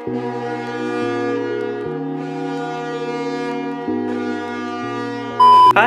Hi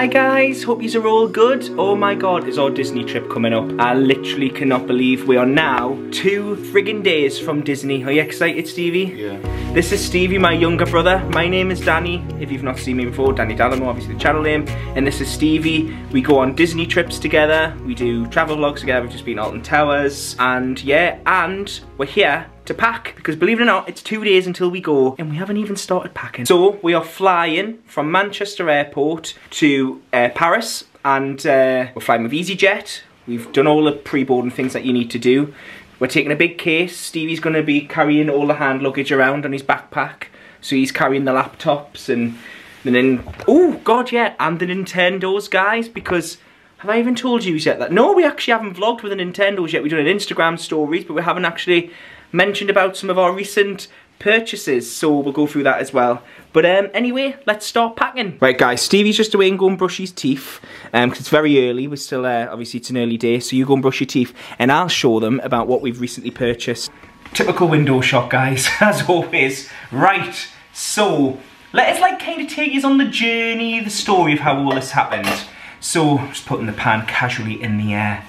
guys, hope yous are all good. Oh my god, is our Disney trip coming up. I literally cannot believe we are now 2 friggin' days from Disney. Are you excited, Stevie? Yeah. This is Stevie, my younger brother. My name is Danny. If you've not seen me before, Danny Dalimore, obviously the channel name. And this is Stevie. We go on Disney trips together. We do travel vlogs together. We've just been Alton Towers. And yeah, and we're here to pack, because believe it or not, it's 2 days until we go and we haven't even started packing. So we are flying from Manchester Airport to Paris, and we're flying with EasyJet. We've done all the pre-boarding things that you need to do. We're taking a big case. Stevie's going to be carrying all the hand luggage around on his backpack, so he's carrying the laptops and then, oh god yeah, and the Nintendos, guys, because have I even told you yet that? No, we actually haven't vlogged with the Nintendos yet. We've done an Instagram stories, but we haven't actually mentioned about some of our recent purchases, so we'll go through that as well. But anyway, let's start packing. Right guys, Stevie's just away and go and brush his teeth, because it's very early. We're still, obviously it's an early day, so you go and brush your teeth, and I'll show them about what we've recently purchased. Typical window shop, guys, as always. Right, so let us like kind of take you on the journey, the story of how all this happened. So, just putting the pan casually in the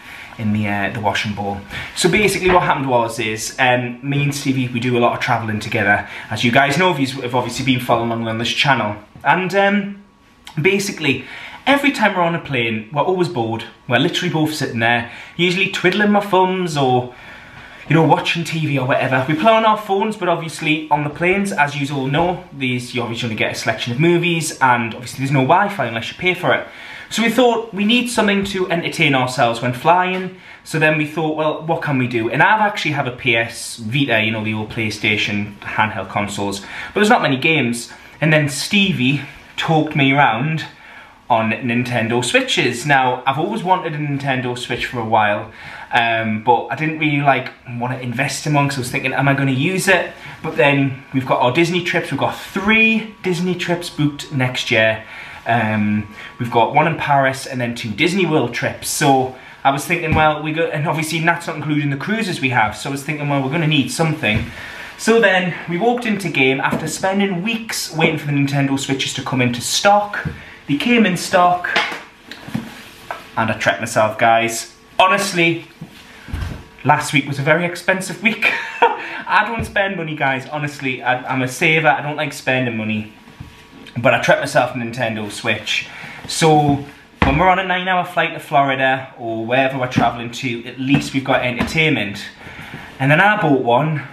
washing bowl. So basically what happened was me and Stevie, we do a lot of travelling together, as you guys know if you've obviously been following along on this channel. And basically every time we're on a plane, we're always bored. We're literally both sitting there, usually twiddling my thumbs or, you know, watching TV or whatever. We play on our phones, but obviously on the planes, as you all know, you obviously only get a selection of movies, and obviously there's no Wi-Fi unless you pay for it. So we thought we need something to entertain ourselves when flying. So then we thought, well, what can we do? And I actually have a PS Vita, you know, the old PlayStation handheld consoles, but there's not many games. And then Stevie talked me around on Nintendo Switches. Now, I've always wanted a Nintendo Switch for a while, but I didn't really want to invest in one, because I was thinking, am I going to use it? But then we've got our Disney trips. We've got 3 Disney trips booked next year. We've got 1 in Paris and then 2 Disney World trips. So I was thinking, well, and obviously that's not including the cruises we have. So I was thinking, well, we're going to need something. So then we walked into game after spending weeks waiting for the Nintendo Switches to come into stock. They came in stock, and I treated myself, guys. Honestly, last week was a very expensive week. I don't spend money, guys. Honestly, I'm a saver. I don't like spending money. But I treat myself a Nintendo Switch. So when we're on a 9-hour flight to Florida or wherever we're traveling to, at least we've got entertainment. And then I bought one,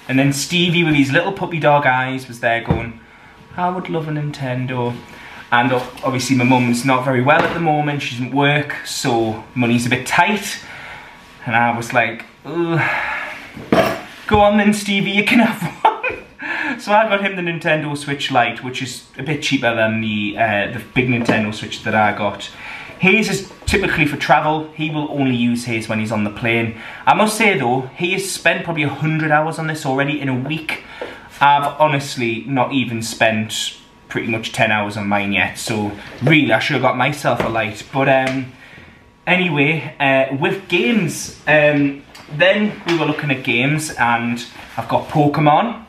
and then Stevie with his little puppy dog eyes was there going, I would love a Nintendo. And obviously my mum's not very well at the moment, she doesn't work, so money's a bit tight. And I was like, ugh. Go on then Stevie, you can have one. So I got him the Nintendo Switch Lite, which is a bit cheaper than the big Nintendo Switch that I got. His is typically for travel. He will only use his when he's on the plane. I must say though, he has spent probably 100 hours on this already in a week. I've honestly not even spent pretty much 10 hours on mine yet, so really I should have got myself a Lite. But anyway, with games, then we were looking at games, and I've got Pokemon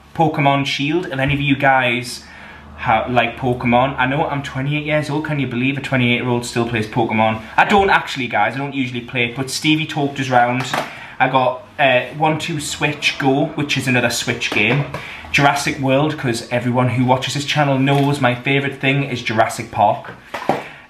Shield. If any of you guys like Pokemon, I know I'm 28 years old, can you believe a 28-year-old still plays Pokemon? I don't actually, guys, I don't usually play it, but Stevie talked us round. I got 1-2 Switch Go, which is another Switch game. Jurassic World, because everyone who watches this channel knows my favourite thing is Jurassic Park.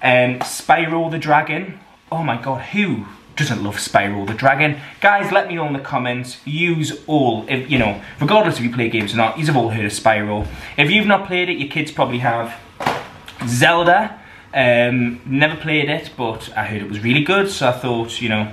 Spyro the Dragon. Oh my god, who doesn't love Spyro the Dragon? Guys, let me know in the comments. Use all, if, you know, regardless if you play games or not, you've all heard of Spyro. If you've not played it, your kids probably have. Zelda, never played it, but I heard it was really good, so I thought, you know,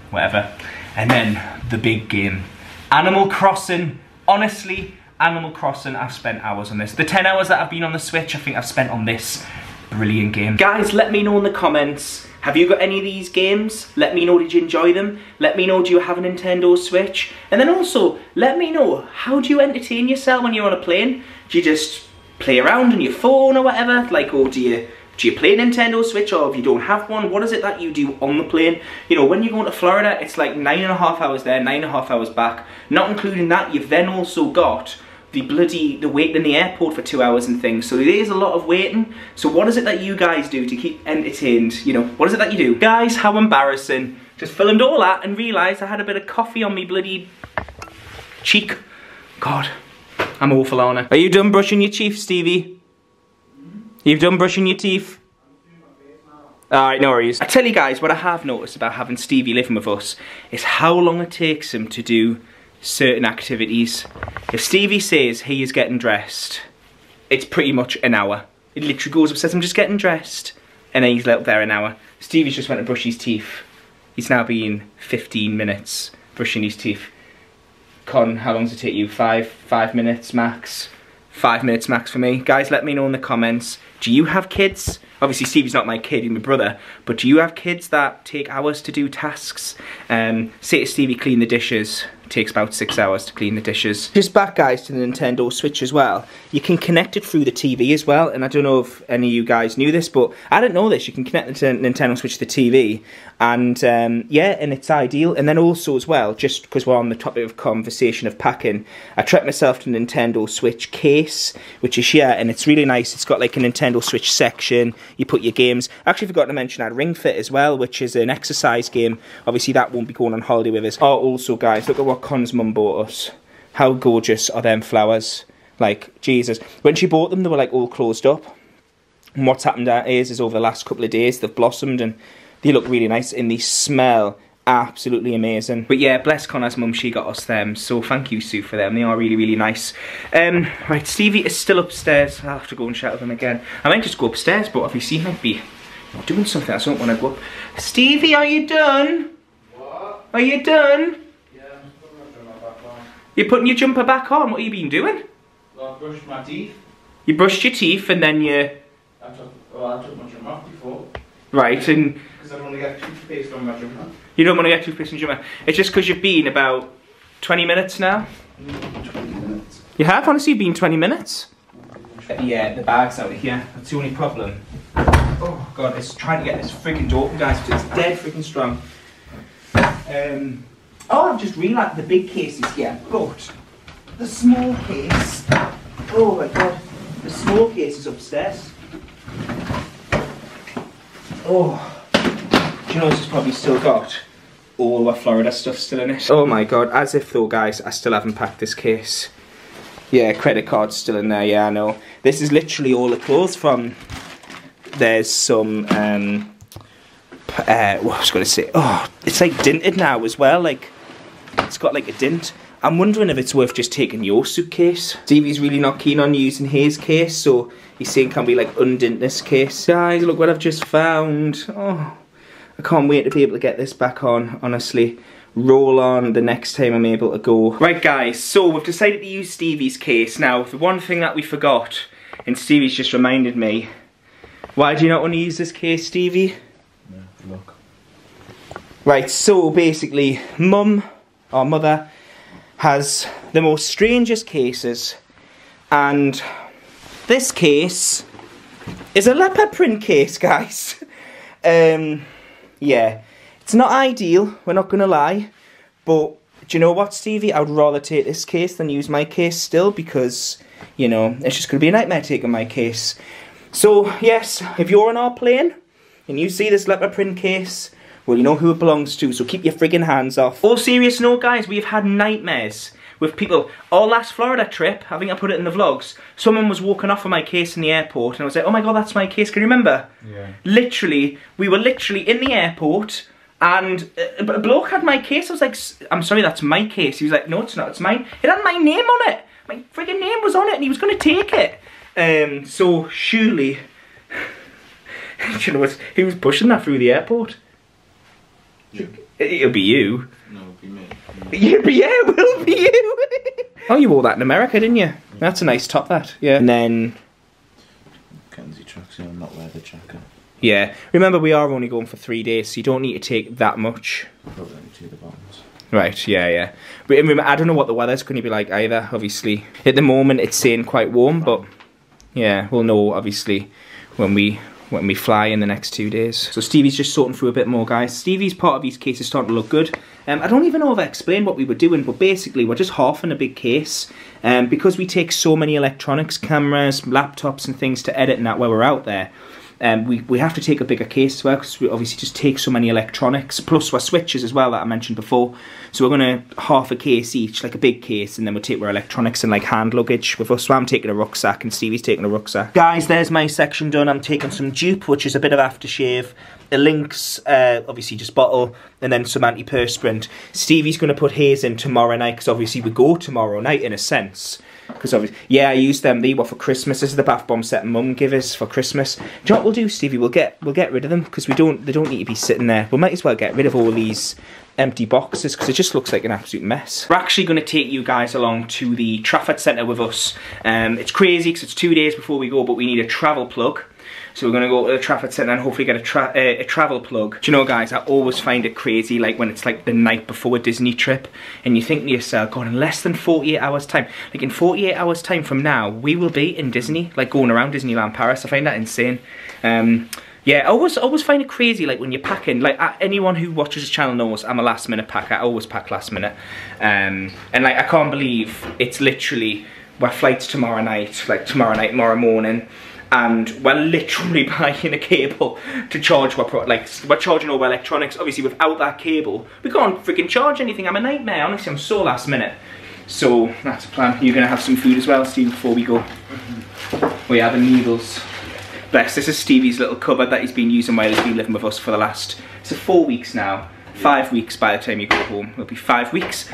whatever. And then the big game, Animal Crossing. Honestly, Animal Crossing, I've spent hours on this. The 10 hours that I've been on the Switch, I think I've spent on this brilliant game. Guys, let me know in the comments, have you got any of these games? Let me know, did you enjoy them? Let me know, do you have a Nintendo Switch? And then also, let me know, how do you entertain yourself when you're on a plane? Do you just play around on your phone or whatever? Like, or do you play Nintendo Switch, or if you don't have one, what is it that you do on the plane? You know, when you're going to Florida, it's like 9.5 hours there, 9.5 hours back. Not including that, you've then also got the waiting in the airport for 2 hours and things. So there is a lot of waiting. So what is it that you guys do to keep entertained? You know, what is it that you do? Guys, how embarrassing. Just filmed all that and realised I had a bit of coffee on me bloody cheek. God, I'm awful on it. Are you done brushing your teeth, Stevie? You've done brushing your teeth? Alright, no worries. I tell you guys, what I have noticed about having Stevie living with us is how long it takes him to do certain activities. If Stevie says he is getting dressed, it's pretty much an hour. It literally goes upstairs, I'm just getting dressed, and then he's up there an hour. Stevie's just went to brush his teeth. He's now been 15 minutes brushing his teeth. Con, how long does it take you? 5 minutes max? 5 minutes max for me. Guys, let me know in the comments. Do you have kids? Obviously Stevie's not my kid, he's my brother, but do you have kids that take hours to do tasks? Say to Stevie clean the dishes, it takes about 6 hours to clean the dishes. Just back guys to the Nintendo Switch as well. You can connect it through the TV as well, and I don't know if any of you guys knew this, but I didn't know this. You can connect the Nintendo Switch to the TV, and yeah, and it's ideal. And then also as well, just because we're on the topic of conversation of packing, I treated myself to a Nintendo Switch case, which is here, and it's really nice. It's got like a Nintendo Switch section. You put your games. I actually forgot to mention I had Ring Fit as well, which is an exercise game. Obviously that won't be going on holiday with us. Oh, also guys, look at what Con's mum bought us. How gorgeous are them flowers? Like, Jesus. When she bought them, they were like all closed up. And what's happened is over the last couple of days, they've blossomed and they look really nice and they smell absolutely amazing. But yeah, bless Connor's mum, she got us them, so thank you, Sue, for them. They are really, really nice. Right, Stevie is still upstairs. I'll have to go and chat with him again. I might just go upstairs, but obviously he might be doing something. I don't want to go up. Stevie, are you done? What? Are you done? Yeah, I'm putting my jumper back on. You're putting your jumper back on? What have you been doing? Well, I brushed my teeth. You brushed your teeth and then you... I took my jumper off before. Right, and... Because I don't want to get toothpaste on my jumper. You don't want to get toothpaste on your jumper. It's just because you've been about 20 minutes now? 20 minutes. You have? Honestly, you've been 20 minutes? Yeah, the bag's out of here. That's the only problem. Oh god, it's trying to get this freaking door open, guys, because it's dead freaking strong. Oh, I've just realised the big case is here, but the small case, oh my god, the small case is upstairs. Oh, do you know this has probably still got all our Florida stuff still in it? Oh my god, as if though, guys, I still haven't packed this case. Yeah, credit card's still in there, yeah, I know. This is literally all the clothes from... There's some, what I was going to say, oh, it's like dinted now as well, like, it's got like a dint. I'm wondering if it's worth just taking your suitcase. Stevie's really not keen on using his case, so he's saying can we like undint this case. Guys, look what I've just found. Oh, I can't wait to be able to get this back on, honestly. Roll on the next time I'm able to go. Right guys, so we've decided to use Stevie's case. Now, the one thing that we forgot, and Stevie's just reminded me, why do you not want to use this case, Stevie? Yeah, look. Right, so basically, Mum, or Mother, has the most strangest cases, and this case is a leopard print case, guys. Yeah, it's not ideal, we're not going to lie, but do you know what, Stevie? I would rather take this case than use my case still, because, you know, it's just going to be a nightmare taking my case. So, yes, if you're on our plane and you see this leopard print case, well, you know who it belongs to, so keep your friggin' hands off. All serious note, guys, we've had nightmares with people. Our last Florida trip, I think I put it in the vlogs, someone was walking off with my case in the airport, and I was like, oh my god, that's my case, can you remember? Yeah. Literally, we were literally in the airport, and a bloke had my case. I was like, I'm sorry, that's my case. He was like, no, it's not, it's mine. It had my name on it. My friggin' name was on it, and he was going to take it. So surely, you know, he was pushing that through the airport. Yeah. It'll be you. No, it'll be me. Yeah, it will be you. Oh, you wore that in America, didn't you? Yeah. That's a nice top, that. Yeah. And then... Kenzie tracksuit, I'm not leather jacket. Yeah. Remember, we are only going for 3 days, so you don't need to take that much. Probably only to the bottoms. Right, yeah, yeah. But I don't know what the weather's going to be like either, obviously. At the moment, it's staying quite warm, but... Yeah, we'll know, obviously, when we when we fly in the next 2 days. So Stevie's just sorting through a bit more, guys. Stevie's part of his case is starting to look good. I don't even know if I explained what we were doing, but basically we're just halving a big case. Because we take so many electronics, cameras, laptops and things to edit and that while we're out there, we have to take a bigger case as well, because we obviously just take so many electronics, plus our switches as well that I mentioned before. So we're going to half a case each, like a big case, and then we'll take our electronics and like hand luggage with us. So I'm taking a rucksack and Stevie's taking a rucksack. Guys, there's my section done. I'm taking some dupe, which is a bit of aftershave, a Lynx, obviously just bottle, and then some antiperspirant. Stevie's going to put his in tomorrow night, because obviously we go tomorrow night in a sense. Because obviously, yeah, I used them. They were for Christmas. This is the bath bomb set Mum gave us for Christmas. Do you know what we'll do, Stevie? We'll get rid of them, because they don't need to be sitting there. We might as well get rid of all these empty boxes, because it just looks like an absolute mess. We're actually going to take you guys along to the Trafford Centre with us. It's crazy because it's 2 days before we go, but we need a travel plug. So we're going to go to the Trafford Centre and hopefully get a travel plug. Do you know, guys, I always find it crazy, like when it's like the night before a Disney trip, and you think to yourself, God, in less than 48 hours time, like in 48 hours time from now, we will be in Disney, like going around Disneyland Paris. I find that insane. Yeah, I always find it crazy, like when you're packing, like anyone who watches the channel knows I'm a last minute packer. I always pack last minute. And like, I can't believe it's literally, our flight's tomorrow night, tomorrow morning. And we're literally buying a cable to charge we're charging all our electronics. Obviously without that cable we can't freaking charge anything. I'm a nightmare, honestly. I'm so last minute. So that's a plan. You're gonna have some food as well, Steve, before we go. We have the needles. Bless, this is Stevie's little cupboard that he's been using while he's been living with us for the last, it's 4 weeks now. 5 weeks by the time you go home. It'll be 5 weeks.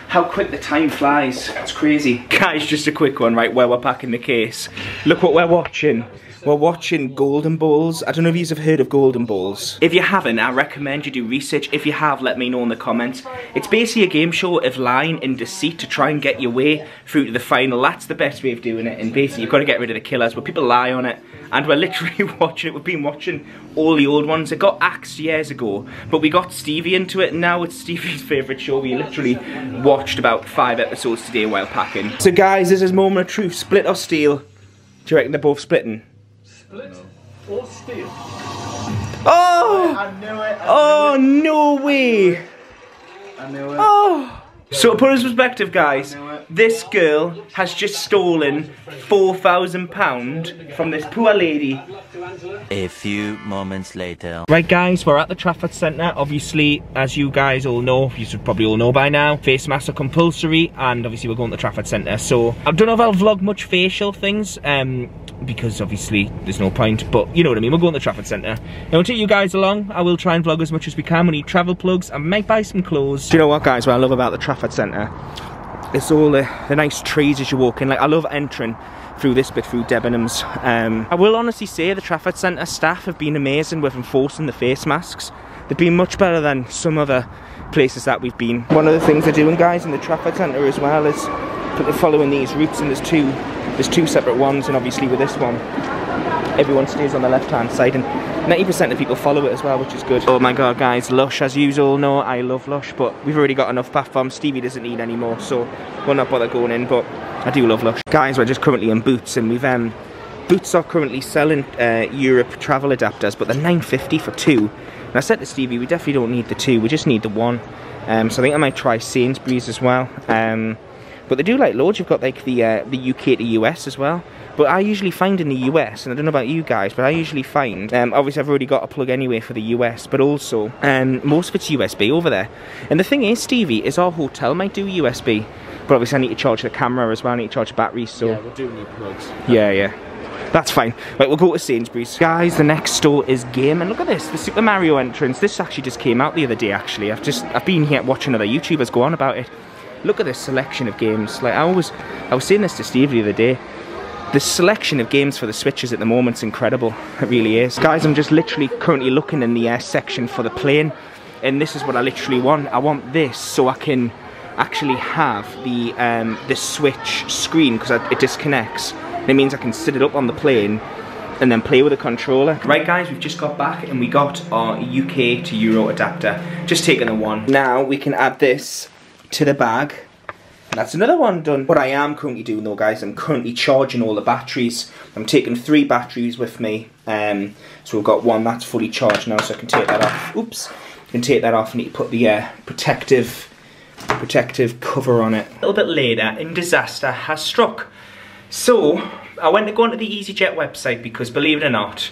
How quick the time flies. It's crazy. Guys, just a quick one, right, while we're packing the case. Look what we're watching. We're watching Golden Balls. I don't know if you have heard of Golden Balls. If you haven't, I recommend you do research. If you have, let me know in the comments. It's basically a game show of lying and deceit to try and get your way through to the final. That's the best way of doing it. And basically, you've got to get rid of the killers, but people lie on it. And we're literally watching it. We've been watching all the old ones. It got axed years ago, but we got Stevie into it, and now it's Stevie's favourite show. We literally watched about 5 episodes today while packing. So guys, this is moment of truth. Split or steal? Do you reckon they're both splitting? Split or steal? Oh! I knew it. I knew it. No way! I knew it. Oh! So to put it in perspective, guys, this girl has just stolen £4,000 from this poor lady. A few moments later. Right, guys, we're at the Trafford Centre. Obviously, as you guys all know, you should probably all know by now, face masks are compulsory, and obviously we're going to the Trafford Centre. So I don't know if I'll vlog much facial things, because obviously there's no point, but you know what I mean. We're going to the Trafford Centre. And we'll take you guys along. I will try and vlog as much as we can. We need travel plugs. I might buy some clothes. Do you know what, guys, what I love about the Trafford Centre? It's all the nice trees as you walk in. Like, I love entering through this bit, through Debenhams. I will honestly say the Trafford Centre staff have been amazing with enforcing the face masks. They've been much better than some other places that we've been. One of the things they're doing, guys, in the Trafford Centre as well is following these routes, and there's two separate ones, and obviously with this one everyone stays on the left hand side, and 90% of people follow it as well, which is good. Oh my god, guys, Lush, as you all know, I love Lush, but we've already got enough bath bombs. Stevie doesn't need any more, so we'll not bother going in, but I do love Lush. Guys, we're just currently in Boots, and we've Boots are currently selling Europe travel adapters, but they're £9.50 for 2. And I said to Stevie, we definitely don't need the 2, we just need the 1. So I think I might try Sainsbury's as well. But they do like loads. You've got like the UK to US as well. But I usually find in the US, and I don't know about you guys, but I usually find, obviously I've already got a plug anyway for the US, but also most of it's USB over there. And the thing is, Stevie, is our hotel might do USB, but obviously I need to charge the camera as well, I need to charge the batteries, so... Yeah, we'll do new plugs. Yeah. That's fine. Right, we'll go to Sainsbury's. Guys, the next store is Game, and look at this, the Super Mario entrance. This actually just came out the other day, actually. I've been here watching other YouTubers go on about it. Look at this selection of games. Like, I was saying this to Steve the other day. The selection of games for the Switches at the moment's incredible. It really is. Guys, I'm just literally currently looking in the section for the plane, and this is what I literally want. I want this so I can actually have the Switch screen, because it disconnects. It means I can sit it up on the plane and then play with the controller. Right, guys, we've just got back and we got our UK to Euro adapter. Just taking a 1. Now we can add this to the bag, That's another one done. What I am currently doing though, guys, I'm currently charging all the batteries. I'm taking 3 batteries with me. So we've got one that's fully charged now, so I can take that off. Oops. I can take that off and need to put the protective cover on it. A little bit later, and disaster has struck. So I went to go onto the EasyJet website because, believe it or not,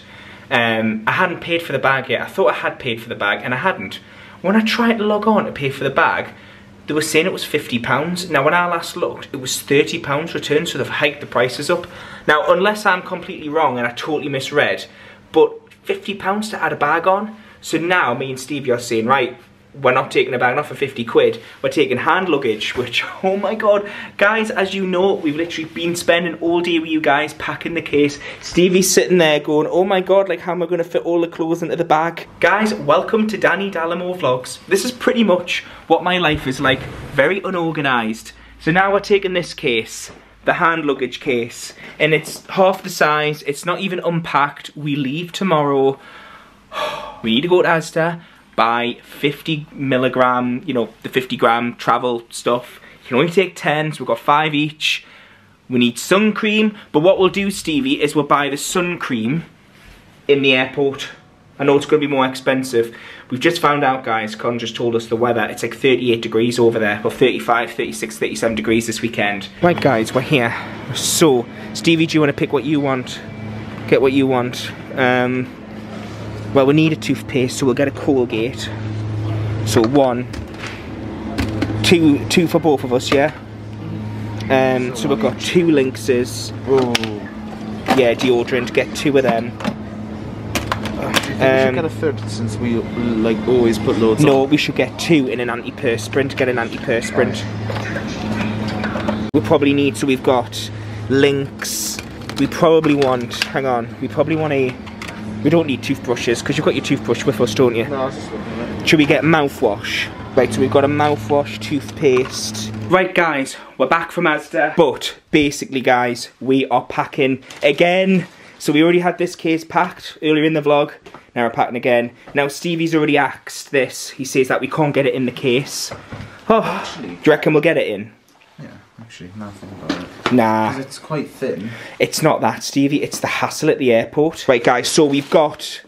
I hadn't paid for the bag yet. I thought I had paid for the bag and I hadn't. When I tried to log on to pay for the bag, they were saying it was £50. Now when I last looked, it was £30 returned, so they've hiked the prices up. Now unless I'm completely wrong and I totally misread, but £50 to add a bag on. So now me and Stevie are saying, right, we're not taking a bag off for 50 quid, we're taking hand luggage, which, oh my god, guys, as you know, we've literally been spending all day with you guys packing the case. Stevie's sitting there going, oh my god, like how am I going to fit all the clothes into the bag? Guys, welcome to Danny Dalimore Vlogs. This is pretty much what my life is like, very unorganised. So now we're taking this case, the hand luggage case, and it's half the size, it's not even unpacked, we leave tomorrow. We need to go to Asda, buy 50 milligram, you know, the 50 gram travel stuff. You can only take 10, so we've got 5 each. We need sun cream, but what we'll do, Stevie, is we'll buy the sun cream in the airport. I know it's going to be more expensive. We've just found out, guys, Con just told us the weather, it's like 38 degrees over there, or 35, 36, 37 degrees this weekend. Right, guys, we're here. So, Stevie, do you want to pick what you want? Get what you want. Well, we need a toothpaste, so we'll get a Colgate. So 1, 2 for both of us, yeah? So we've got 2 Lynxes. Oh. Yeah, deodorant, get 2 of them. We should get a third since we like always put loads on. No, we should get 2 in an antiperspirant, get an antiperspirant. We probably need, so we've got Lynx. We probably want, hang on, we probably want a, we don't need toothbrushes, because you've got your toothbrush with us, don't you? No, I was just looking at it. Should we get mouthwash? Right, so we've got a mouthwash, toothpaste. Right, guys, we're back from Asda. But, basically, guys, we are packing again. So we already had this case packed earlier in the vlog. Now we're packing again. Now, Stevie's already axed this. He says that we can't get it in the case. Oh, actually, do you reckon we'll get it in? Yeah, actually, nothing about it. Nah. Because it's quite thin. It's not that, Stevie. It's the hassle at the airport. Right, guys, so we've got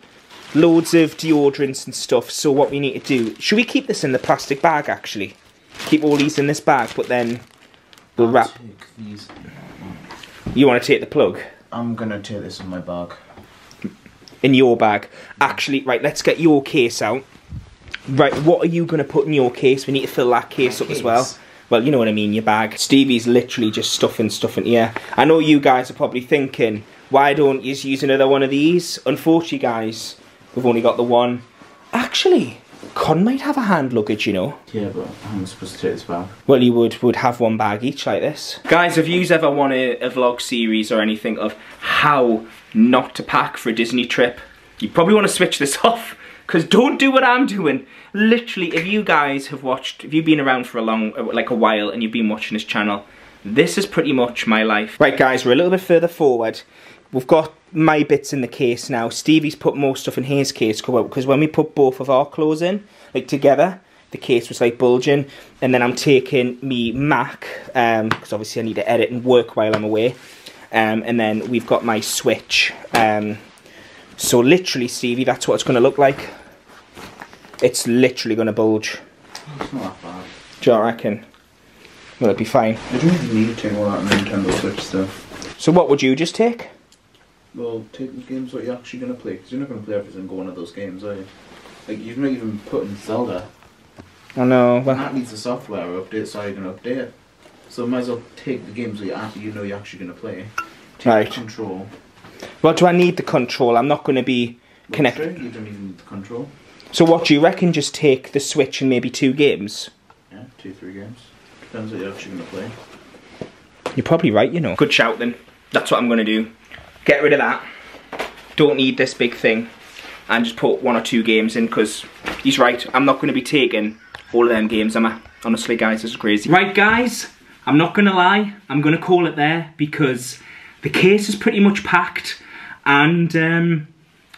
loads of deodorants and stuff. So what we need to do... Should we keep this in the plastic bag, actually? Keep all these in this bag, but then we'll wrap... Take these. You want to take the plug? I'm going to take this in my bag. In your bag? Actually, right, let's get your case out. Right, what are you going to put in your case? We need to fill that case up as well. Well, you know what I mean, your bag. Stevie's literally just stuffing stuff in here. I know you guys are probably thinking, why don't you use another one of these? Unfortunately, guys, we've only got the one. Actually, Con might have a hand luggage, you know. Yeah, but I'm supposed to take this bag. Well, you would have one bag each like this. Guys, if you ever want a vlog series or anything of how not to pack for a Disney trip, you probably want to switch this off. Because don't do what I'm doing. Literally, if you guys have watched, if you've been around for a while and you've been watching this channel, this is pretty much my life. Right, guys, we're a little bit further forward. We've got my bits in the case now. Stevie's put more stuff in his case because when we put both of our clothes in, like together, the case was like bulging. And then I'm taking me Mac, because obviously I need to edit and work while I'm away. And then we've got my Switch. So literally, Stevie, that's what it's going to look like. It's literally going to bulge. It's not that bad. Do you reckon? Will it be fine? I don't even need to take all that Nintendo Switch stuff. So what would you just take? Well, take the games that you're actually going to play, because you're not going to play everything go one of those games, are you? Like, you've not even put in Zelda. I know. Well, that needs a software update, so you're going to update it. So might as well take the games that you know you're actually going to play. Take right. Control. Well, do I need the control? I'm not going to be connected. You don't even need the control. So what do you reckon? Just take the Switch and maybe 2 games? Yeah, 2-3 games. Depends what you're actually going to play. You're probably right, you know. Good shout then. That's what I'm going to do. Get rid of that. Don't need this big thing. And just put 1 or 2 games in, because he's right. I'm not going to be taking all of them games, am I? Honestly, guys, this is crazy. Right, guys. I'm not going to lie. I'm going to call it there, because the case is pretty much packed. And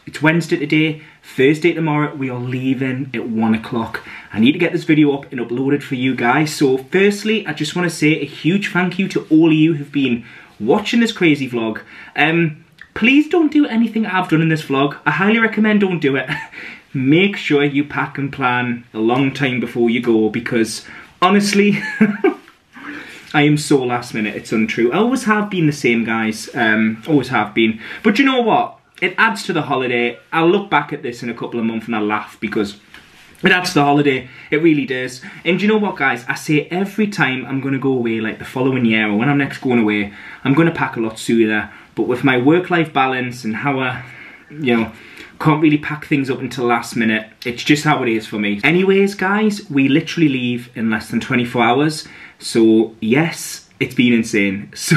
it's Wednesday today. Thursday tomorrow, we are leaving at 1 o'clock. I need to get this video up and upload it for you guys. So firstly, I just want to say a huge thank you to all of you who've been watching this crazy vlog. Please don't do anything I've done in this vlog. I highly recommend don't do it. Make sure you pack and plan a long time before you go, because honestly, I am so last minute, it's untrue. I always have been the same, guys. Always have been. But you know what? It adds to the holiday. I'll look back at this in a couple of months and I'll laugh, because it adds to the holiday. It really does. And you know what, guys? I say every time I'm going to go away, like the following year, or when I'm next going away, I'm going to pack a lot sooner. But with my work-life balance and how I, you know, can't really pack things up until last minute, it's just how it is for me. Anyways, guys, we literally leave in less than 24 hours. So, yes, it's been insane. So,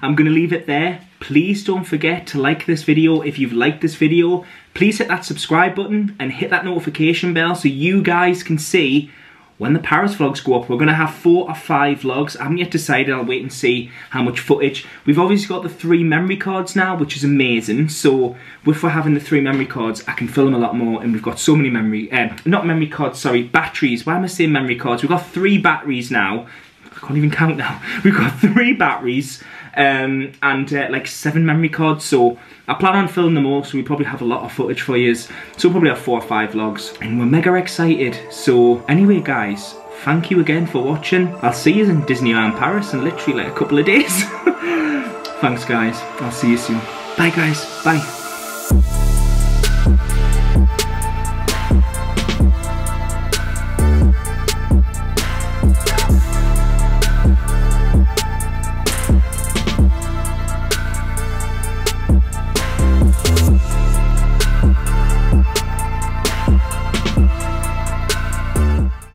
I'm going to leave it there. Please don't forget to like this video. If you've liked this video, please hit that subscribe button and hit that notification bell so you guys can see when the Paris vlogs go up. We're going to have 4 or 5 vlogs. I haven't yet decided. I'll wait and see how much footage. We've obviously got the 3 memory cards now, which is amazing. So if we're having the 3 memory cards, I can film a lot more. And we've got so many not memory cards, sorry, batteries. Why am I saying memory cards? We've got 3 batteries now. I can't even count now. We've got 3 batteries and like 7 memory cards. So I plan on filming them all, so we probably have a lot of footage for you. So we'll probably have 4 or 5 vlogs. And we're mega excited. So anyway, guys, thank you again for watching. I'll see you in Disneyland Paris in literally like a couple of days. Thanks, guys. I'll see you soon. Bye, guys. Bye.